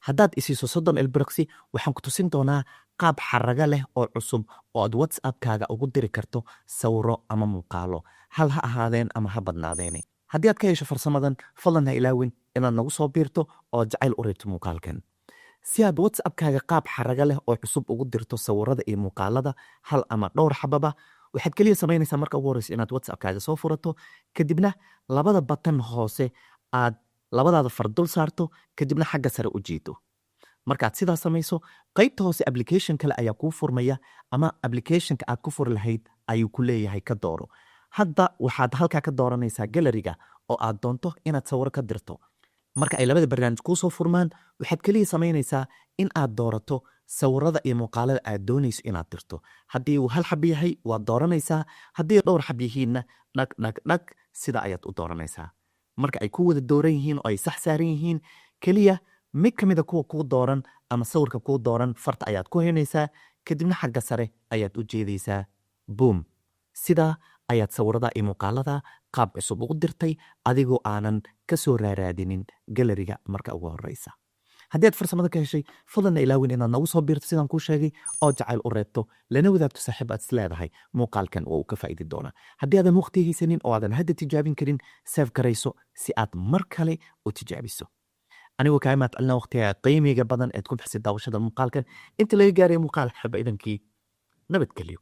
haddaad isiiso 30 ilbiriqsi waxaan ku tusin doonaa qaab xaraga leh oo cusub oo aad WhatsApp-kaaga ugu diri karto sawiro ama muuqaalo hal ha ahaadeen ama ha badnaadeene haddii aad ka hesho farsamadan fadlan ha ilaawin inaad nagu soo biirto oo jacayl u reebto muuqaalkan si aad WhatsApp-kaaga qaab xaraga leh oo cusub ugu dirto sawirada iyo muuqaalada hal ama dhowr xababa waxaad kaliya samaynaysaa marka ugu horreysa inaad WhatsApp-kaaga soo furato kadibna labada batan hoose aad labadaada far dul saarto kadibna xagga sare u jiito markaad sidaa samayso qaybta hoose application kale ayaa kuu furmaya ama applicationka aad ku furi lahayd ayuu ku leeyahay ka dooro hadda waxaad halkaa ka dooranaysaa galeriga oo aad doonto inaad sawiro ka dirto marka ay labada barnaamij kuu soo furmaan waxaad kaliya samaynaysaa in aad doorato sawirada iyo muuqaalada aad doonayso inaad dirto haddii uu hal xab yahay waad dooranaysaa haddii dhowr xab yihiinna dhag sida ayaad u dooranaysaa marka ay ku wada dooran yihiin oo ay sax saaran yihiin keliya mid ka mida kuwa kuu dooran ama sawirka kuu dooran farta ayaad ku haynaysaa kadibna xagga sare ayaad u jeedaysaa boom sidaa ayaad sawirada iyo muuqaalada qaab cusub ugu dirtay adigoo aanan ka soo raaraadinin galeriga marka ugu horreysa haddii aad farsamada ka heshay fadlanna ilaawin inaad nagu soo biirto sidaan kuu sheegay oo jacayl u reebto lana wadaagto saaxiib aad is leedahay muuqaalkan oo uu ka faa'idi doona haddii aadan waqti haysanin oo aadan hadda tijaabin karin seef garayso si aad mar kale u tijaabiso anigoo kaa imaad celina waqtiga qiimiga badan eed ku bixisay daawashada muuqaalkan inta laga gaaray muuqaal xaba idankii nabadgelyo